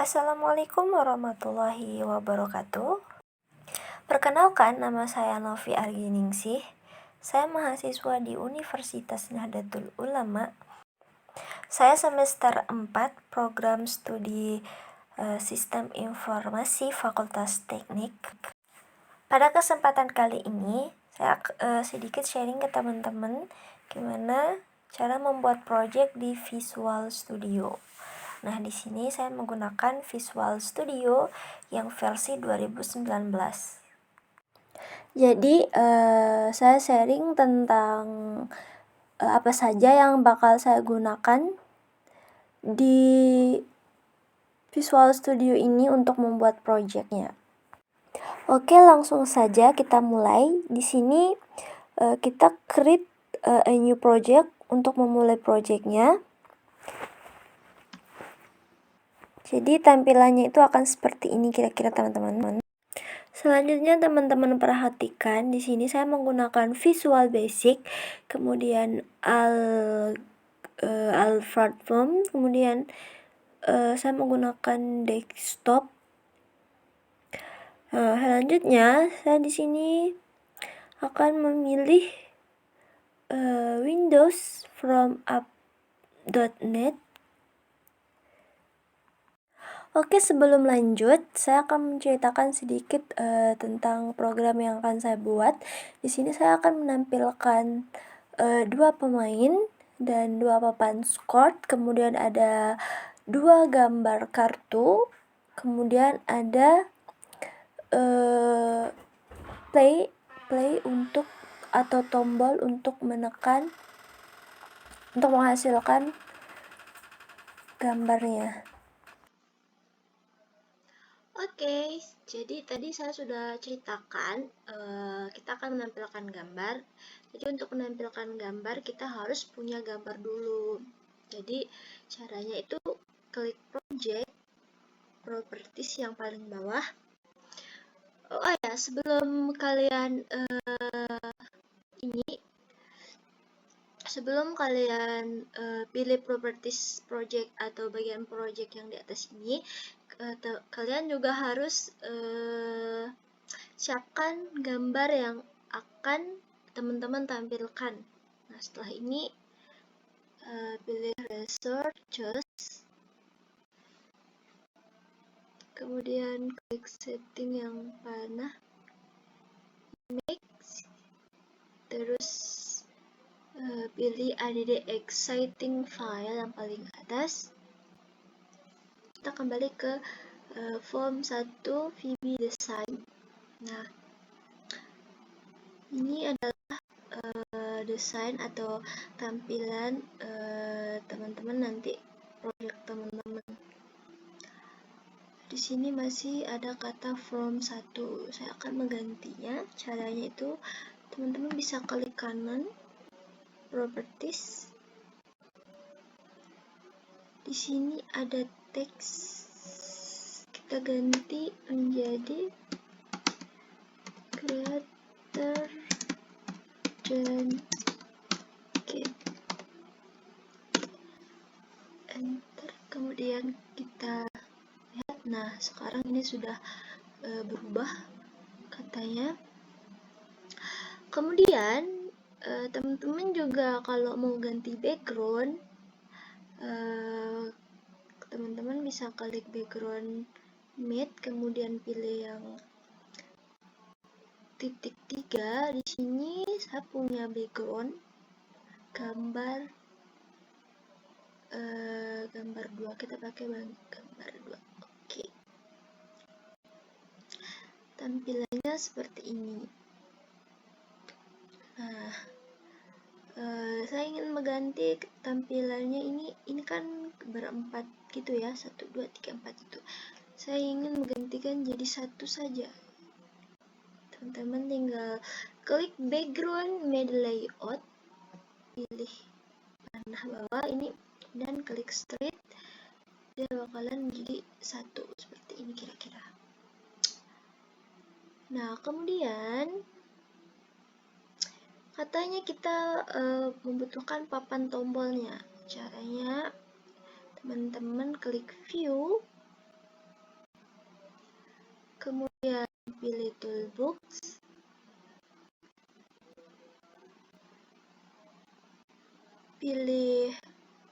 Assalamualaikum warahmatullahi wabarakatuh. Perkenalkan, nama saya Novi Arginingsih. Saya mahasiswa di Universitas Nahdlatul Ulama. Saya semester 4 program studi Sistem Informasi Fakultas Teknik. Pada kesempatan kali ini, saya sedikit sharing ke teman-teman gimana cara membuat project di Visual Studio. Nah, di sini saya menggunakan Visual Studio yang versi 2019. Jadi, saya sharing tentang apa saja yang bakal saya gunakan di Visual Studio ini untuk membuat projectnya. Oke, langsung saja kita mulai. Di sini kita create a new project untuk memulai projectnya. Jadi tampilannya itu akan seperti ini kira-kira teman-teman. Selanjutnya teman-teman perhatikan di sini saya menggunakan Visual Basic, kemudian Alphard Form, kemudian saya menggunakan desktop. Selanjutnya saya di sini akan memilih Windows from app.net. Oke, sebelum lanjut, saya akan menceritakan sedikit tentang program yang akan saya buat. Di sini saya akan menampilkan 2 pemain dan 2 papan skor, kemudian ada 2 gambar kartu, kemudian ada play untuk atau tombol untuk menekan untuk menghasilkan gambarnya. Oke, jadi tadi saya sudah ceritakan kita akan menampilkan gambar. Jadi untuk menampilkan gambar kita harus punya gambar dulu. Jadi caranya itu klik project, properties yang paling bawah. Oh ya, sebelum kalian pilih properties project atau bagian project yang di atas ini, kalian juga harus siapkan gambar yang akan teman-teman tampilkan. Nah, setelah ini pilih resource, choose, kemudian klik setting yang panah, mix, terus pilih add exciting file yang paling atas. Kita kembali ke form 1 VB design. Nah, ini adalah desain atau tampilan teman-teman nanti project teman-teman. Di sini masih ada kata form 1. Saya akan menggantinya. Caranya itu teman-teman bisa klik kanan, properties. Di sini ada teks. Kita ganti menjadi creator Kit. Enter, kemudian kita lihat. Nah, sekarang ini sudah berubah katanya. Kemudian teman-teman juga kalau mau ganti background, teman-teman bisa klik background matte, kemudian pilih yang titik 3. Di sini saya punya background gambar 2. Kita pakai gambar 2. Oke. Tampilannya seperti ini. Nah, saya ingin mengganti tampilannya ini kan berempat gitu ya, 1, 2, 3, 4 itu. Saya ingin menggantikan jadi 1 saja. Teman-teman tinggal klik background made layout, pilih panah bawah ini dan klik straight, dia bakalan menjadi 1 seperti ini kira-kira. Nah, kemudian katanya kita membutuhkan papan tombolnya. Caranya teman-teman klik view, Kemudian pilih toolbox, pilih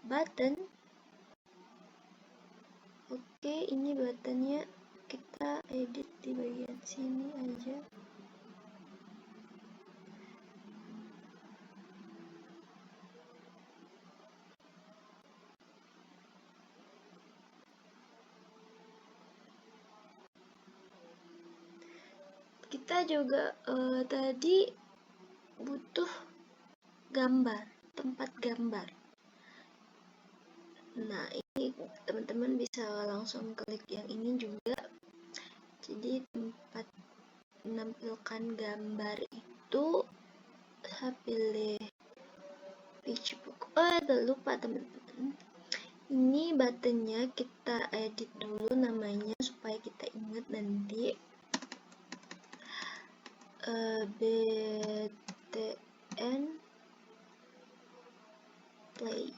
button. Oke, ini buttonnya kita edit di bagian sini aja. Kita juga tadi butuh gambar, tempat gambar. Nah, ini teman-teman bisa langsung klik yang ini juga. Jadi tempat menampilkan gambar itu saya pilih PageBook. Oh, agak lupa teman-teman. Ini buttonnya kita edit dulu namanya supaya kita ingat nanti. BTN play.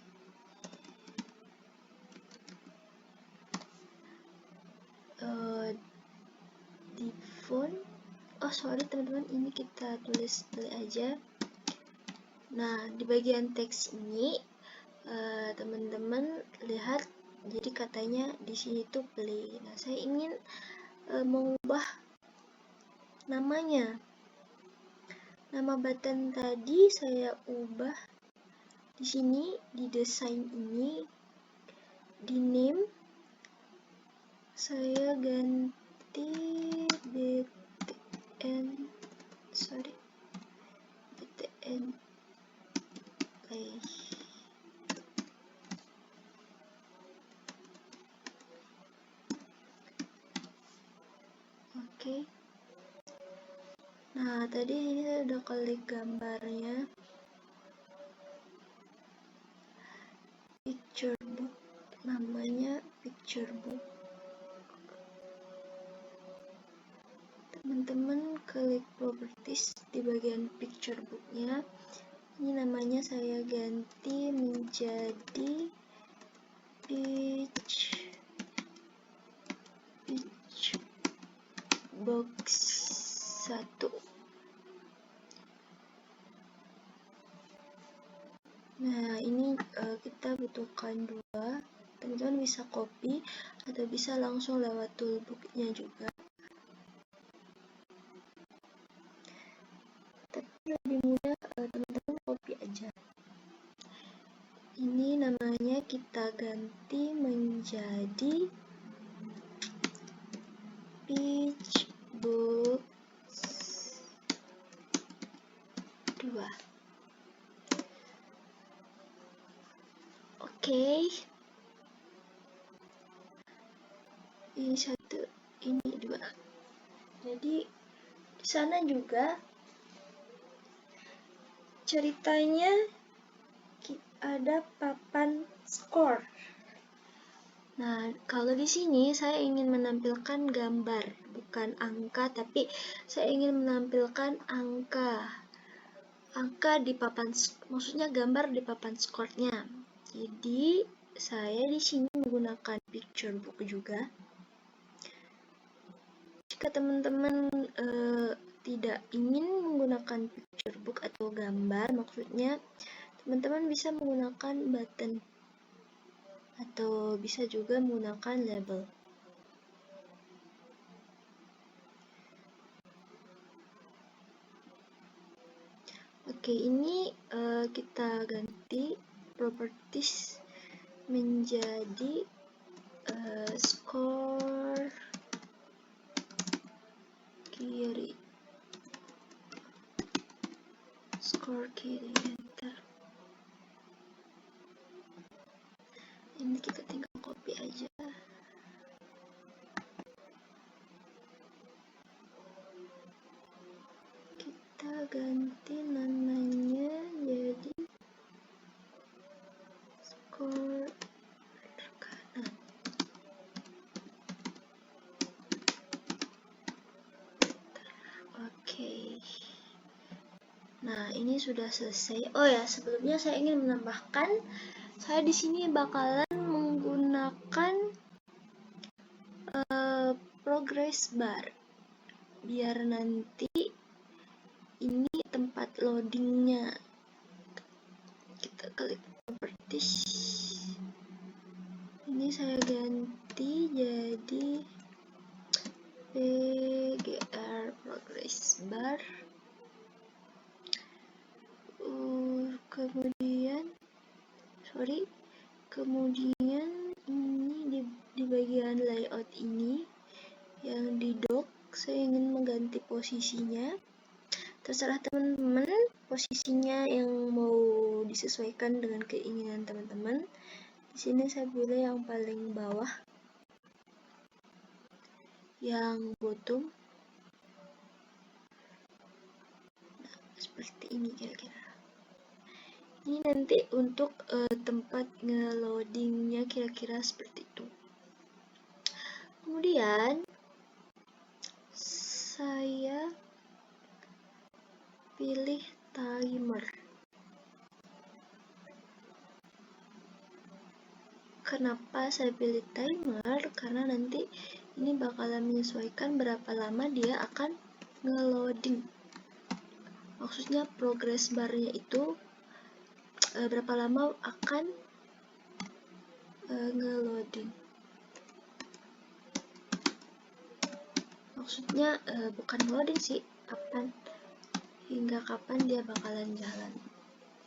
Di font, oh sorry teman-teman, ini kita tulis play aja. Nah, di bagian teks ini teman-teman lihat, jadi katanya di sini tuh play. Nah, saya ingin mengubah namanya. Nama button tadi saya ubah di sini, di desain ini, di name saya ganti BTN play. Oke. Nah, tadi ini saya udah klik gambarnya. Picture book, namanya picture book. Teman-teman klik properties di bagian picture booknya. Ini namanya saya ganti menjadi pitch box 1. Nah, ini kita butuhkan 2. Teman-teman bisa copy atau bisa langsung lewat toolbooknya juga. Tapi lebih mudah teman-teman copy aja. Ini namanya kita ganti menjadi pitch box 2. Oke. Ini 1, ini 2. Jadi di sana juga ceritanya ada papan skor. Nah, kalau di sini saya ingin menampilkan gambar, bukan angka, tapi saya ingin menampilkan angka di papan, maksudnya gambar di papan skornya. Jadi saya di sini menggunakan picture book juga. Jika teman-teman tidak ingin menggunakan picture book atau gambar, maksudnya teman-teman bisa menggunakan button atau bisa juga menggunakan label. Oke, ini kita ganti properties menjadi skor kiri. Enter. Ini kita tinggal copy aja. Kita ganti namanya jadi skor kanan. Oke. Nah, ini sudah selesai. Oh ya, sebelumnya saya ingin menambahkan, saya di sini bakalan menggunakan progress bar. biar nanti ini tempat loadingnya. Kita klik properties, ini saya ganti jadi PGR progress bar. Kemudian ini di bagian layout ini yang di dock saya ingin mengganti posisinya. Terserah teman-teman posisinya yang mau disesuaikan dengan keinginan teman-teman. Di sini saya pilih yang paling bawah, yang bottom. Nah, seperti ini kira-kira. Ini nanti untuk tempat nge-loadingnya kira-kira seperti itu. Kemudian saya pilih timer. Kenapa saya pilih timer? Karena nanti ini bakalan menyesuaikan berapa lama dia akan nge-loading. Maksudnya progress barnya itu berapa lama akan nge-loading. Maksudnya bukan loading sih, hingga kapan dia bakalan jalan,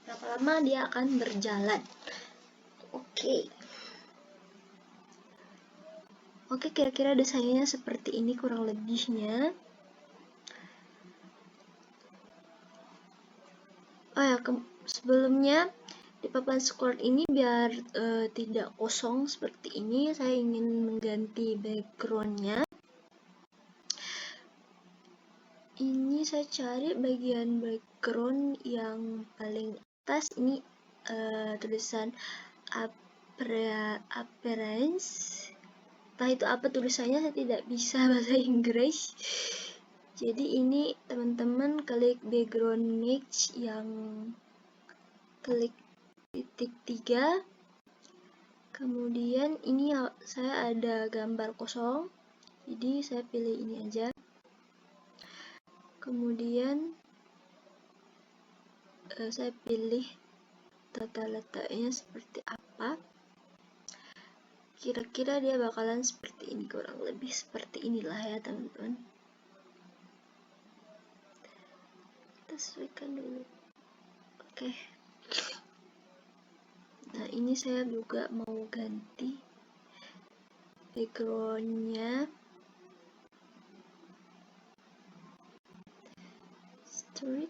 berapa lama dia akan berjalan. Oke, kira-kira desainnya seperti ini kurang lebihnya. Sebelumnya di papan scroll ini biar tidak kosong seperti ini, saya ingin mengganti backgroundnya. Ini saya cari bagian background yang paling atas, ini tulisan appearance. Entah itu apa tulisannya, saya tidak bisa bahasa Inggris. Jadi ini teman-teman klik background next yang klik titik 3. Kemudian ini saya ada gambar kosong, jadi saya pilih ini aja. Kemudian saya pilih tata letaknya seperti apa. Kira-kira dia bakalan seperti ini, kurang lebih seperti inilah ya teman-teman. Kita sesuaikan dulu. Oke. Nah, ini saya juga mau ganti backgroundnya. Street.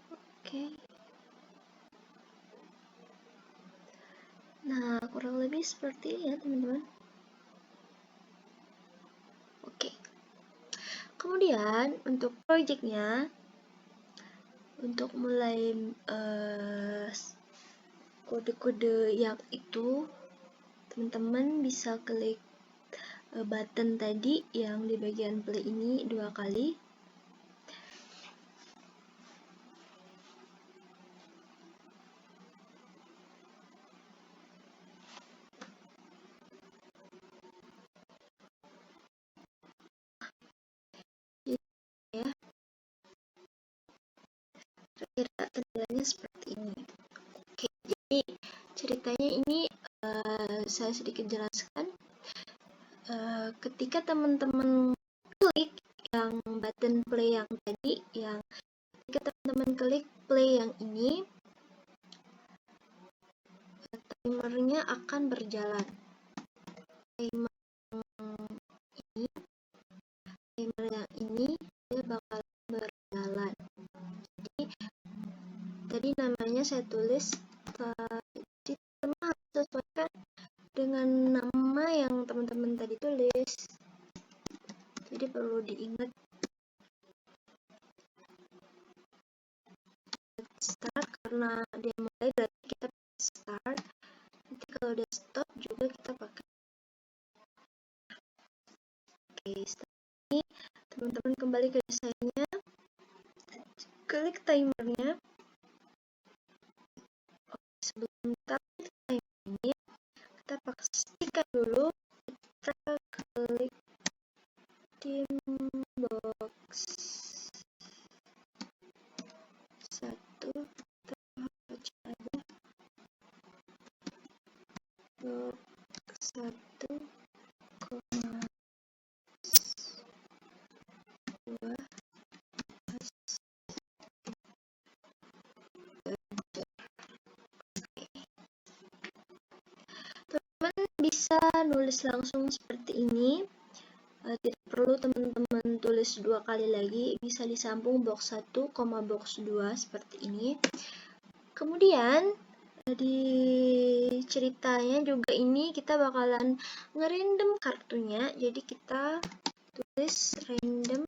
Oke. Nah, kurang lebih seperti ini ya teman-teman. Oke. Kemudian untuk projectnya, untuk mulai kode-kode yang itu, teman-teman bisa klik button tadi yang di bagian play ini 2 kali. Ya, kira-kira tampilannya seperti ini. Oke, jadi ceritanya ini saya sedikit jelaskan. Ketika teman-teman klik yang button play yang tadi, ketika teman-teman klik play yang ini, timernya akan berjalan. Timer yang ini dia bakal berjalan. Jadi tadi namanya saya tulis, jadi teman harus sesuaikan dengan nama yang teman-teman tadi tulis. Jadi perlu diingat. Start, karena dia mulai berarti kita start. Nanti kalau udah stop juga kita pakai. Oke, setelah ini teman-teman kembali ke desainnya, klik timernya. Sebelum kita klik timer ini, kita pastikan dulu Teman-teman bisa nulis langsung seperti ini, tidak perlu teman-teman tulis 2 kali lagi, bisa disambung box 1, box 2 seperti ini. Kemudian di ceritanya juga ini kita bakalan ngerandom kartunya, jadi kita tulis random,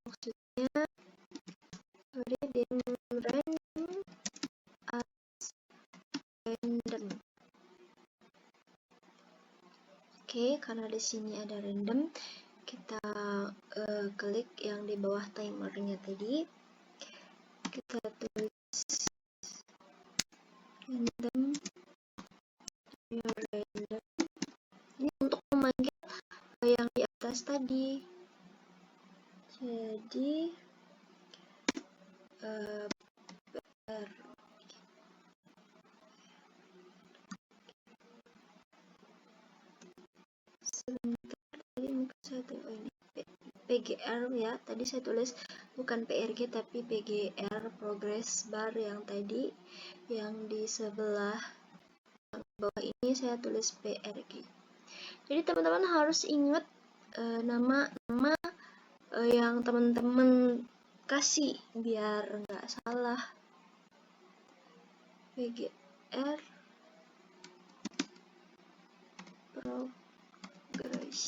maksudnya random as random. Oke, karena di sini ada random, kita klik yang di bawah timernya tadi, kita tulis random. Ini untuk memanggil yang di atas tadi. Jadi sebentar, tadi mungkin saya tulis ini PGR ya, tadi saya tulis bukan PRG tapi PGR, progress bar yang tadi, yang di sebelah bawah ini saya tulis PRG. Jadi teman-teman harus ingat nama-nama yang teman-teman kasih biar nggak salah. PGR progress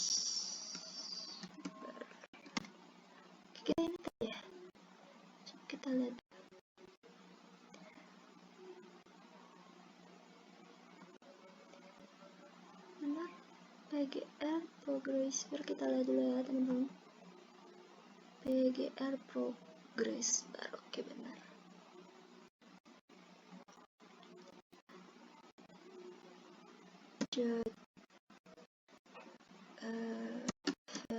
bar. Kita ini tadi ya, kita lihat. Benar, PGR progress bar, kita lihat dulu ya teman-teman. PGR progress bar, oke benar.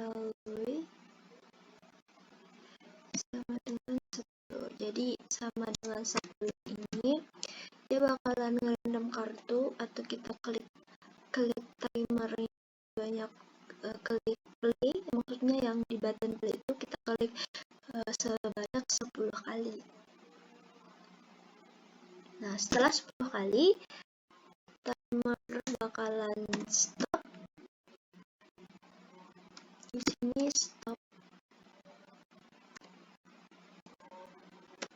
Value sama dengan 10. Jadi sama dengan 10 ini dia bakalan ngerandom kartu, atau kita klik timer banyak, klik play, maksudnya yang di button play itu kita klik sebanyak 10 kali. Nah, setelah 10 kali timer bakalan stop. Di sini stop.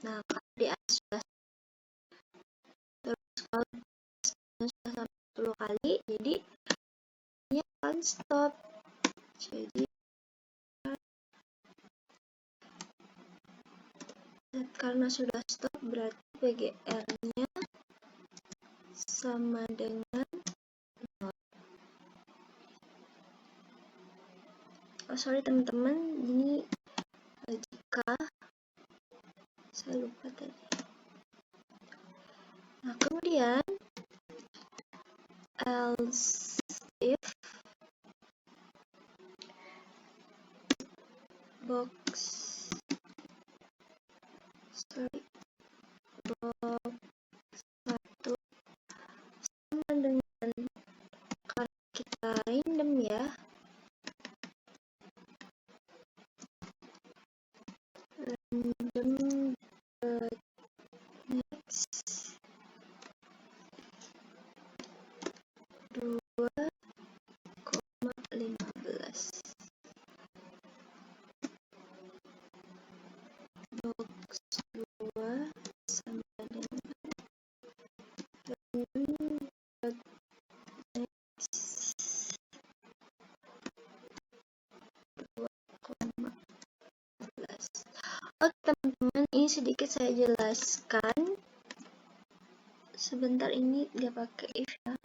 Nah, kalau di atas sudah, terus kalau sudah sampai 10 kali, jadi ini akan stop. Jadi karena sudah stop, berarti PGR-nya sama dengan 0. Sorry teman-teman, ini jika saya lupa tadi. Nah, kemudian else if box 1 sama dengan kartu kita random ya, random next 2,15 box 2 sama dengan random next 2,15. Oke teman-teman, ini sedikit saya jelaskan. Sebentar, ini nggak pakai if ya.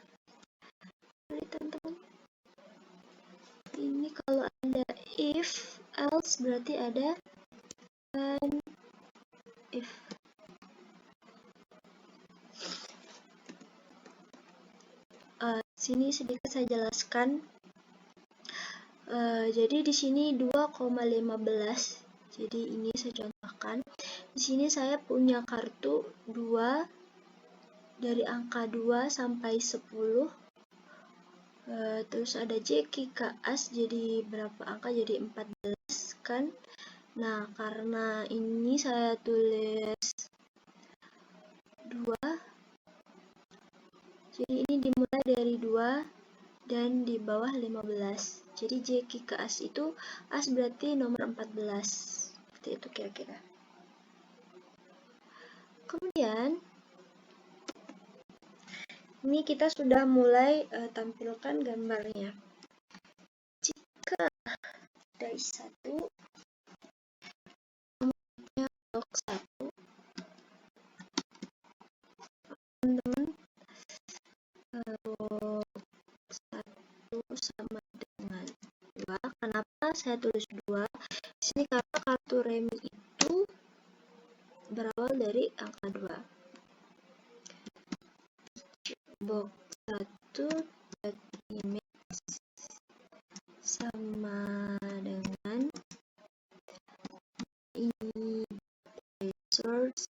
Jadi teman-teman, ini kalau ada if, else berarti ada and if. Sini sedikit saya jelaskan. Jadi di sini 2,15. Jadi ini saya contohkan. Di sini saya punya kartu 2 dari angka 2 sampai 10. Terus ada J, Q, K, As, jadi berapa angka? Jadi 14 kan. Nah, karena ini saya tulis 2, jadi ini dimulai dari 2 dan di bawah 15. Jadi J, Q, K, As itu, As berarti nomor 14. Seperti itu kira-kira. Kemudian ini kita sudah mulai tampilkan gambarnya. Jika dari 1 nomornya blok 1, teman-teman, blok 1 sama dengan 2. Kenapa saya tulis 2? Di sini karena kartu remi itu berawal dari angka 2. Box 1 dot image sama dengan ini source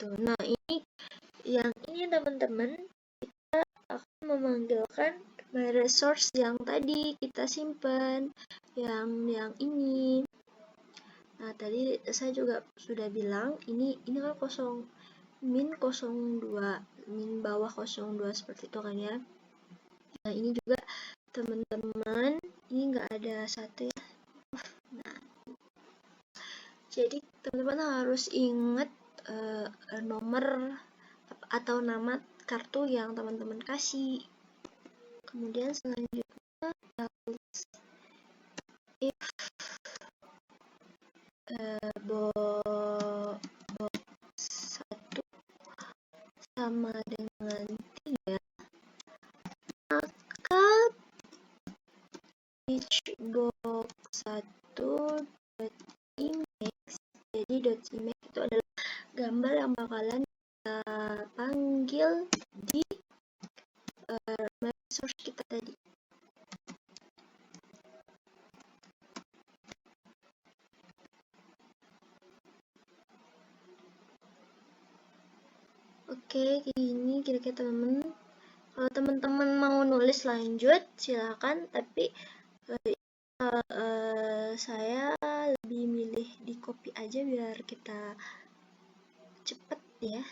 1. Nah, ini yang ini teman-teman, kita akan memanggilkan my resource yang tadi kita simpan, yang ini. Nah, tadi saya juga sudah bilang ini kan min 02, min bawah 02 seperti itu kan ya. Nah, ini juga teman-teman, ini nggak ada 1 ya. Nah, jadi teman-teman harus ingat nomor atau nama kartu yang teman-teman kasih. Kemudian selanjutnya else if box 1 sama dengan 3, maka each box 1 dot image, jadi dot image itu adalah gambar yang bakalan kita panggil di source kita tadi. Oke, ini kira-kira teman-teman. Kalau teman-teman mau nulis lanjut silakan, tapi saya lebih milih di copy aja biar kita cepet ya.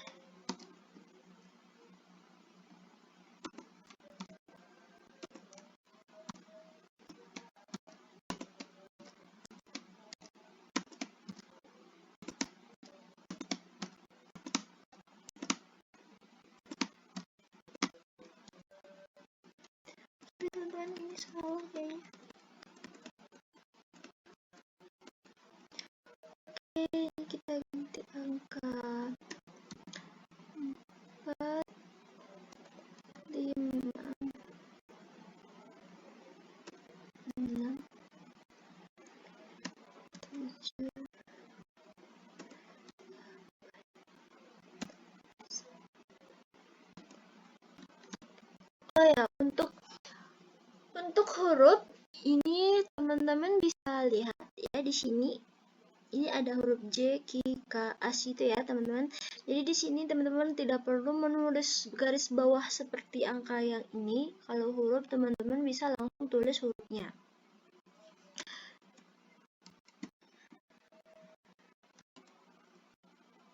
Teman-teman, ini salah kayaknya. Oke, kita ganti angka 4, 5, 6, 7. Oh ya, untuk huruf ini teman-teman bisa lihat ya di sini. Ini ada huruf J, Q, K, As itu ya teman-teman. Jadi di sini teman-teman tidak perlu menulis garis bawah seperti angka yang ini. Kalau huruf teman-teman bisa langsung tulis hurufnya.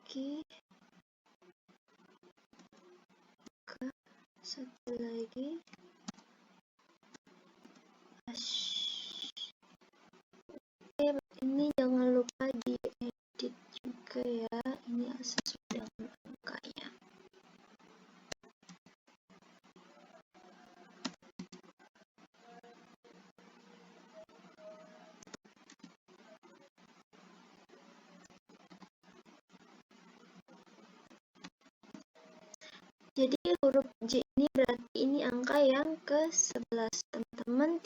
Oke. Satu lagi. Oke, ini jangan lupa diedit juga ya. Ini sesuai dengan angkanya. Jadi huruf J ini berarti ini angka yang ke-11. Teman-teman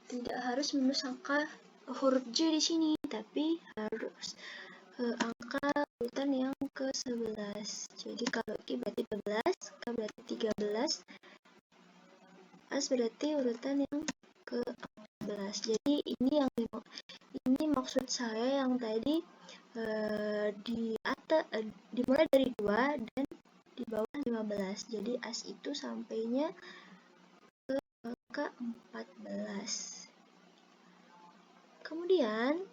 tidak harus menulis angka huruf J di sini, tapi harus angka urutan yang ke-11. Jadi kalau Q berarti 12, K berarti 13, As berarti urutan yang ke-14. Jadi ini maksud saya yang tadi dimulai dari 2 dan di bawah 15. Jadi as itu sampainya ke angka 14. Kemudian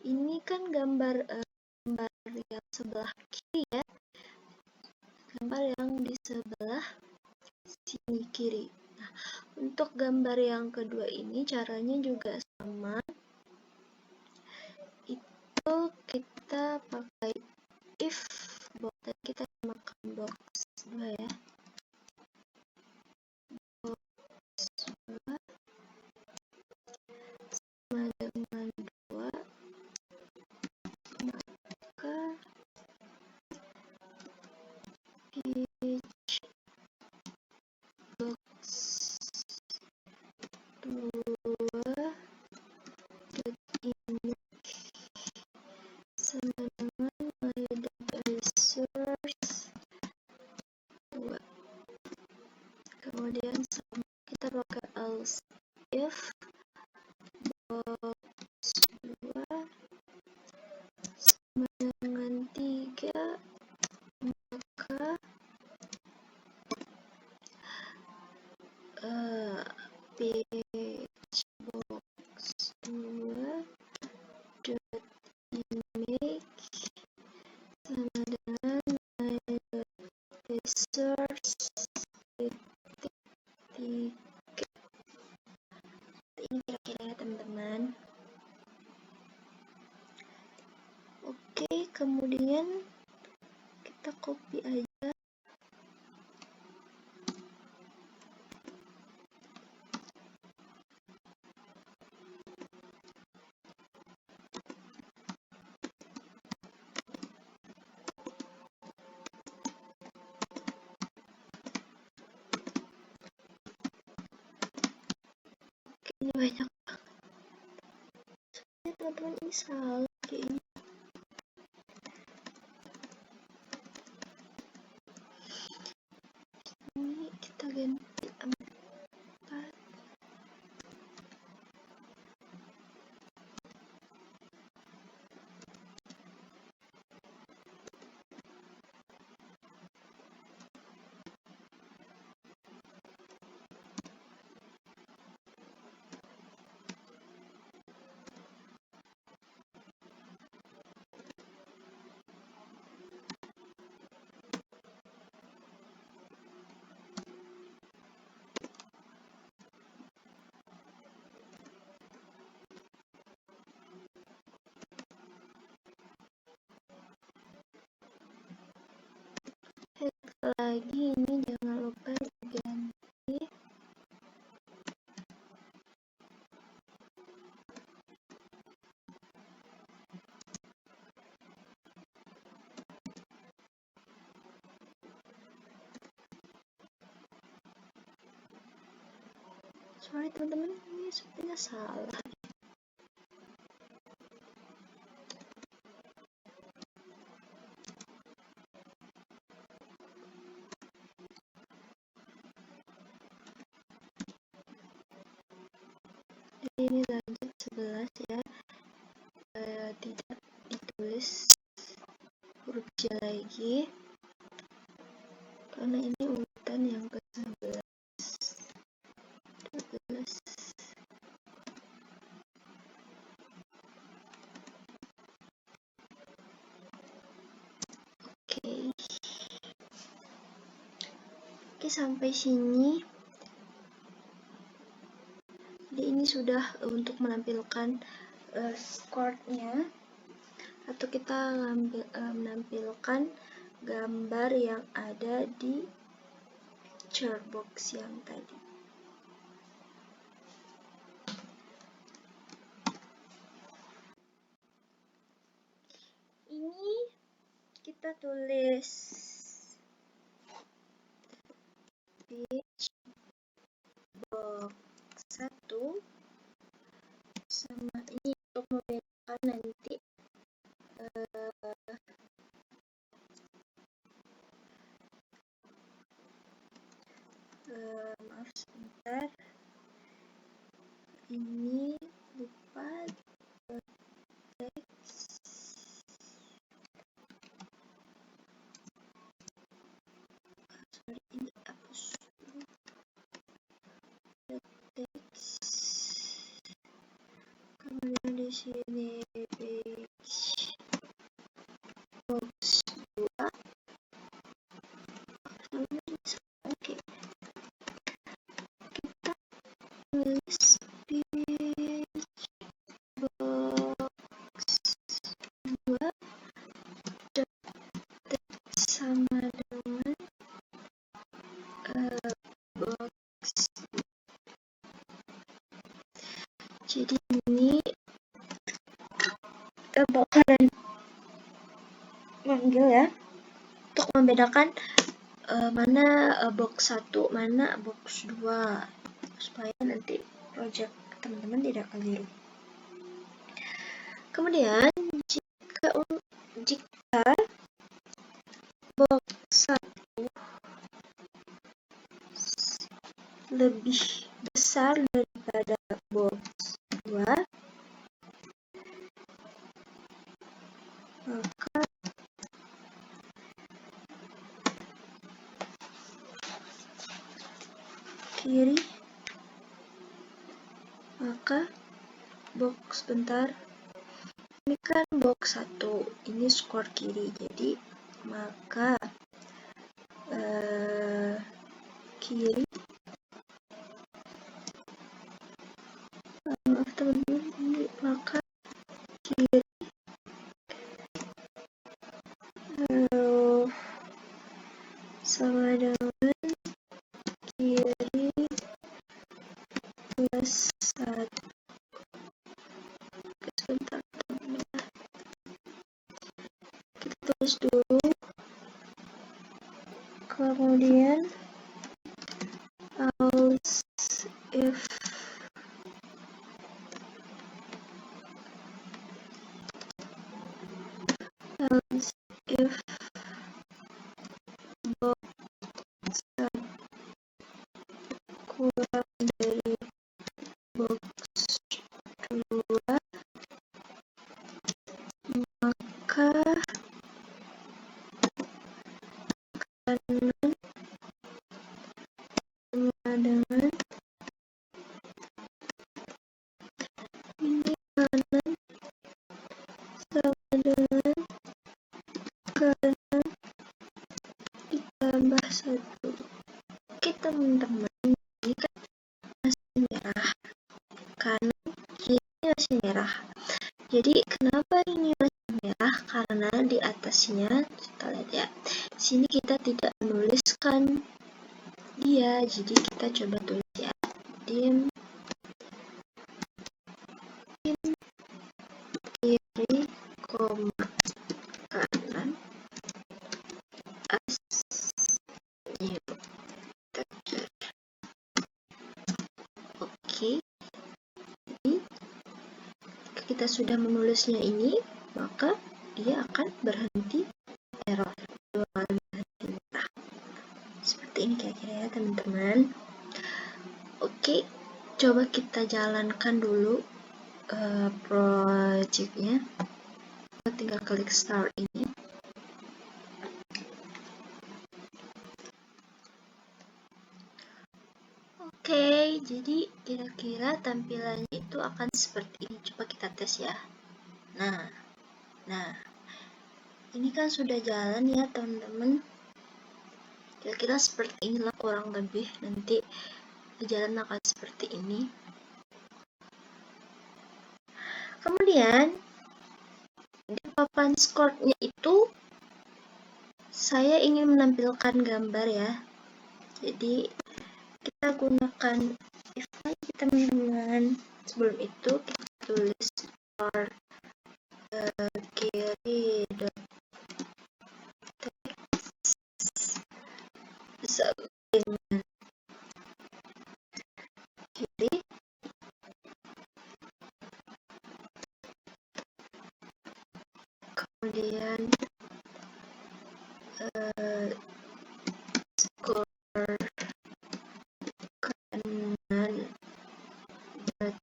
ini kan gambar yang sebelah kiri ya. Gambar yang di sebelah sini kiri. Nah, untuk gambar yang kedua ini caranya juga sama. Itu kita pakai if box, kita makan box 2 ya. Box 2 sama dengan 2, maka each box 2 ini sama dengan my data source 2. Kemudian sama kita pakai else if box 2 sama dengan 3, maka page box 2 dot image sama dengan my source titik 3. Ini kira-kira ya teman-teman. Oke, kemudian kita copy aja. Oke, ini banyak banget. Teman-teman, ini salah kayaknya. Ini kita ganti 4. Lagi ini jangan lupa diganti. Sorry teman-teman, ini sepertinya salah. Jadi ini lanjut 11 ya. Tidak ditulis huruf J lagi karena ini urutan yang ke-11. 12. Oke, sampai sini. Jadi ini sudah untuk menampilkan score-nya, atau kita menampilkan gambar yang ada di picture box yang tadi. Ini kita tulis page box 1 sama ini untuk membedakan nanti maaf sebentar, ini lupa teks sini box 2. Oke, kita tulis page box 2 dot text sama dengan box. Jadi ini kita bakalan manggil ya untuk membedakan mana box 1, mana box 2, supaya nanti project teman-teman tidak keliru. Kemudian jika box 1 lebih besar daripada box 2, maka kiri, maka box bentar, ini kan box 1, ini skor kiri, jadi maka kiri, maaf teman-teman, ini maka kiri sama dengan kiri plus 1. Sebentar, kita tulis dulu, kemudian else if box 1 kurang dari box 2, maka kanan sama dengan ini, kanan sama dengan kanan ditambah 1. Oke teman-teman, ini kan masih merah, kanan kiri masih merah. Jadi kenapa ini masih merah? Karena di atasnya, kita lihat ya, sini kita tidak menuliskan dia, jadi kita coba tulis ya, dim kiri, koma kanan as new texture. Oke, jadi kita sudah menulisnya ini, maka dia akan berhenti error, 2 kali berhenti merah. Seperti ini kira-kira ya teman-teman. Oke, coba kita jalankan dulu projectnya. Kita tinggal klik start ini. Oke, jadi kira-kira tampilannya itu akan seperti ini. Coba kita tes ya. Nah, ini kan sudah jalan ya teman-teman. Kira-kira seperti inilah kurang lebih, nanti jalan akan seperti ini. Kemudian di papan score-nya itu saya ingin menampilkan gambar ya. Jadi kita gunakan if lagi teman-teman. Sebelum itu kita tulis score kiri dot text sama dengan kiri, kemudian skor kanan dot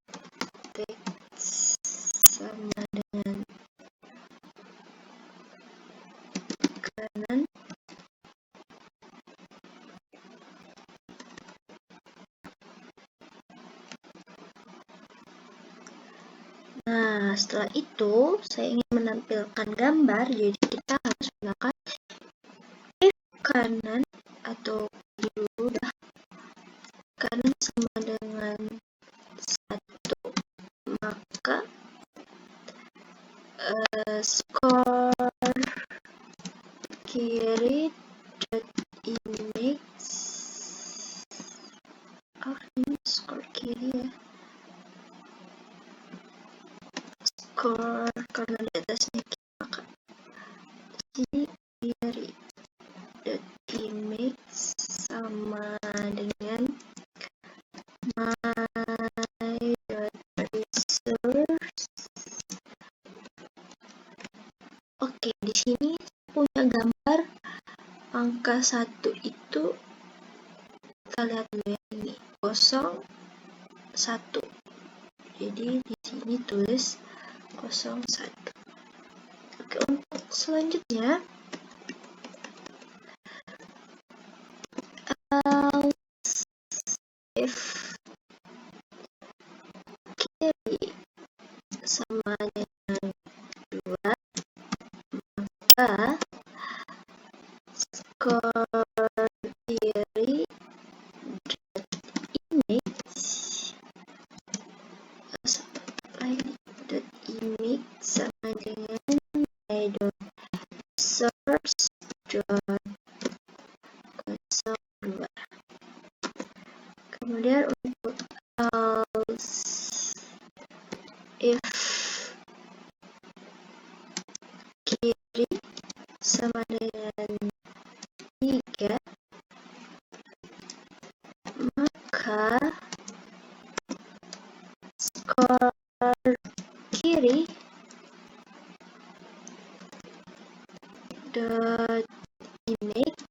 text sama dengan kanan, nah Nah, setelah itu saya ingin menampilkan gambar, jadi kita harus gunakan if kanan atau dulu dah kanan sama dengan 1, maka score kiri dot image ini score kiri ya, score karena di atasnya kiri, maka sini kiri dot image sama dengan my dot resource. Oke, di sini punya gambar angka 1 itu, kita lihat dulu ya, ini 01. Jadi di sini tulis 01. Oke, untuk selanjutnya if kiri sama dengan 2, maka score kiri dot image dot image sama dengan my dot source dot 02. Kemudian untuk else if kiri sama dengan 3, maka skor kiri dot image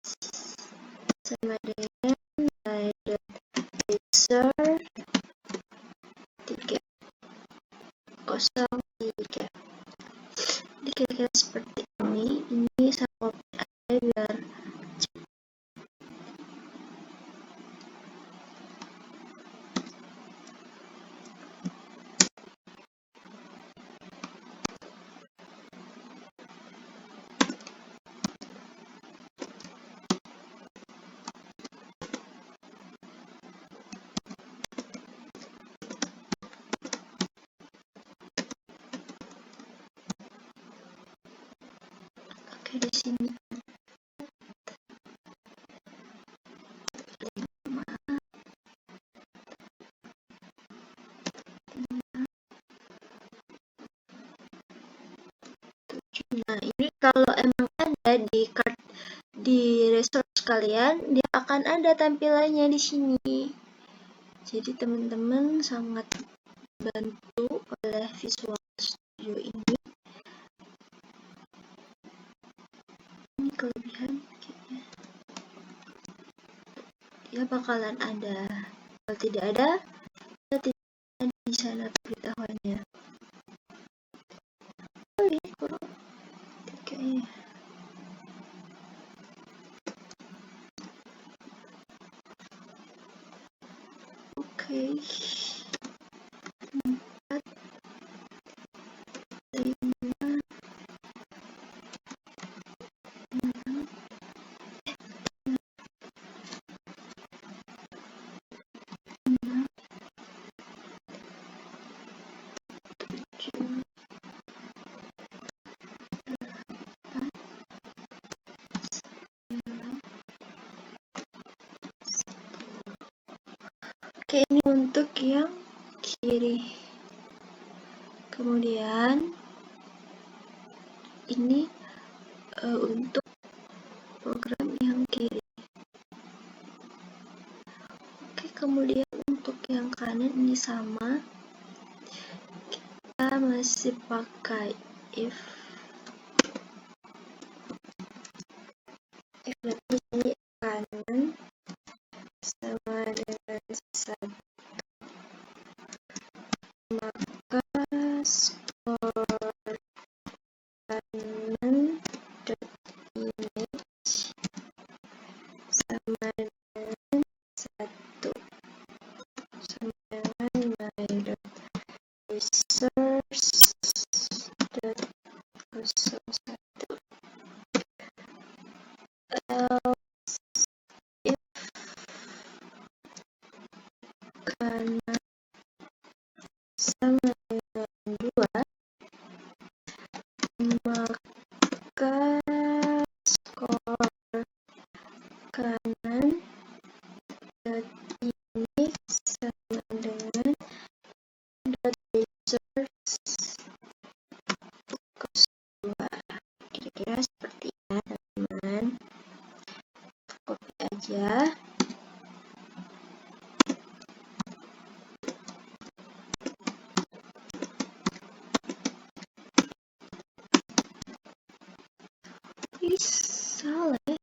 sama dengan my dot resource 303. Jadi kira-kira seperti ini saya copy aja biar oke. Di sini nah, ini kalau emang ada di resource kalian, dia akan ada tampilannya di sini. Jadi teman-teman sangat bantu oleh Visual Studio ini. Ini kelebihan kayaknya. Dia bakalan ada. Kalau tidak ada, kita tidak ada di sana pemberitahuannya. Oh, ini kurang kayaknya. Oke. 4, 5, 6, 6, 7, 8, 9. Oke, ini untuk yang kiri. Kemudian ini untuk program yang kiri. Oke, kemudian untuk yang kanan ini sama. Kita masih pakai if berarti ini kanan sama dengan 1, maka skor kanan dot image sama dengan 1 sama dengan my dot resource 1. Else if kanan sama dengan 2, maka skor kanan ini sama dengan dot results cos 2. Kira-kira seperti ya teman-teman. Copy aja. Salah ya.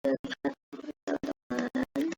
Lihat teman-teman.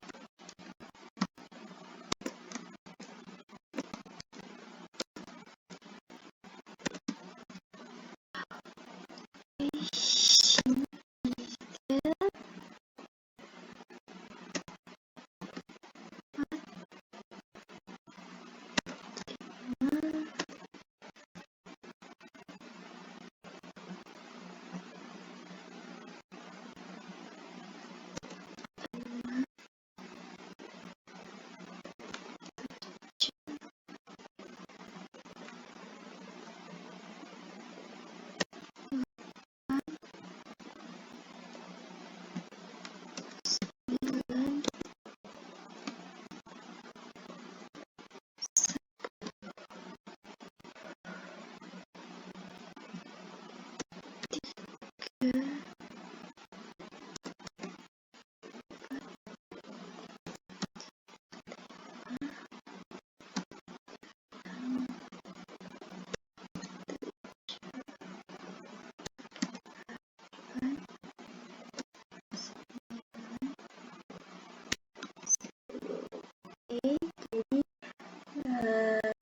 Jadi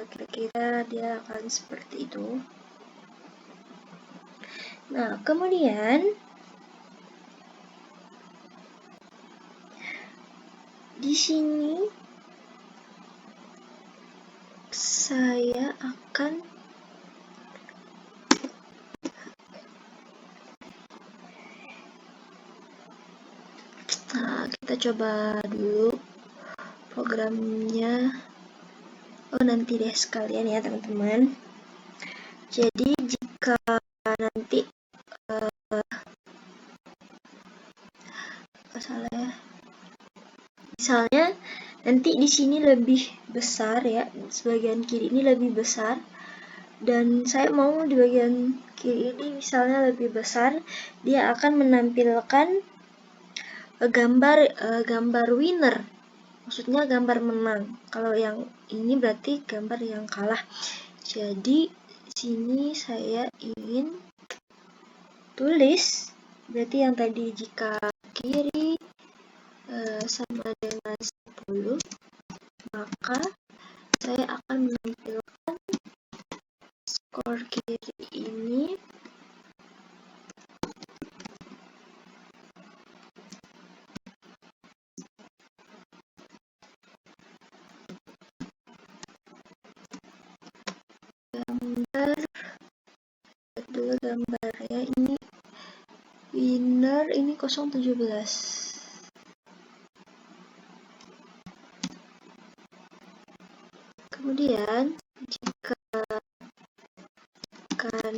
kira-kira dia akan seperti itu. Nah, kemudian di sini saya akan kita coba dulu programnya. Oh, nanti deh sekalian ya teman-teman. Jadi jika nanti salah ya. Misalnya nanti di sini lebih besar ya, sebagian kiri ini lebih besar, dan saya mau di bagian kiri ini misalnya lebih besar, dia akan menampilkan gambar winner, maksudnya gambar menang. Kalau yang ini berarti gambar yang kalah. Jadi sini saya ingin tulis, berarti yang tadi jika kiri sama dengan 10, maka saya akan menampilkan skor kiri ini gambarnya ini winner ini 017. Kemudian jika kanan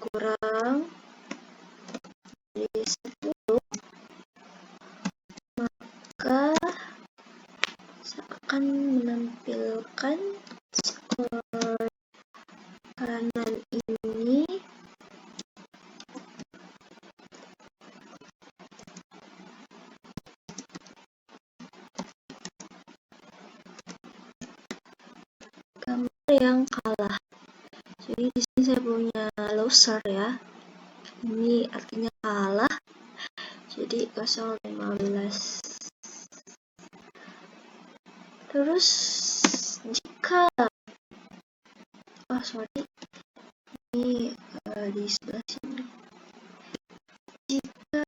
kurang dari 10, maka saya akan menampilkan skor kanan ini gambar yang kalah. Jadi di sini saya punya loser ya. Ini artinya kalah. Jadi 015. Terus jika ini di sebelah sini. Jika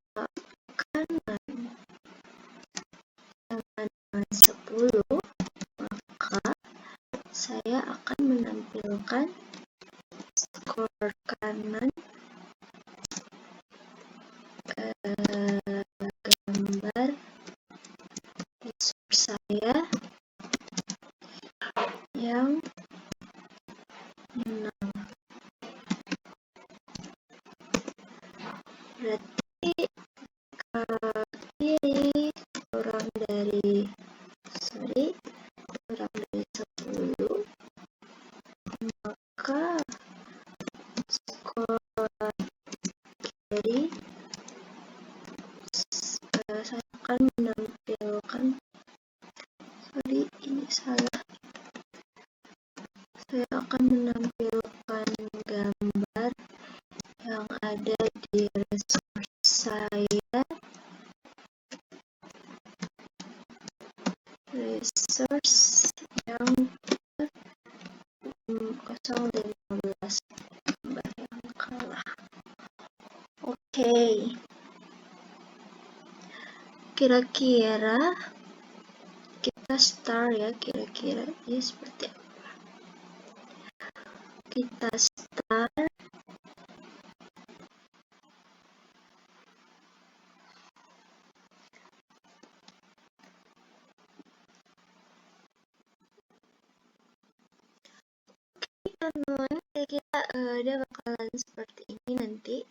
kanan sama dengan 10, maka saya saya akan menampilkan skor kanan gambar resource saya yang menang. Berarti kiri kurang dari 10, maka skor kiri saya akan menampilkan, ini salah, saya akan menampilkan gambar yang ada di resource saya, resource yang 015, gambar yang kalah. Oke. Kira-kira kita start ya, kira-kira ini seperti apa. Kita start. Oke teman-teman, kira-kira dia bakalan seperti ini nanti.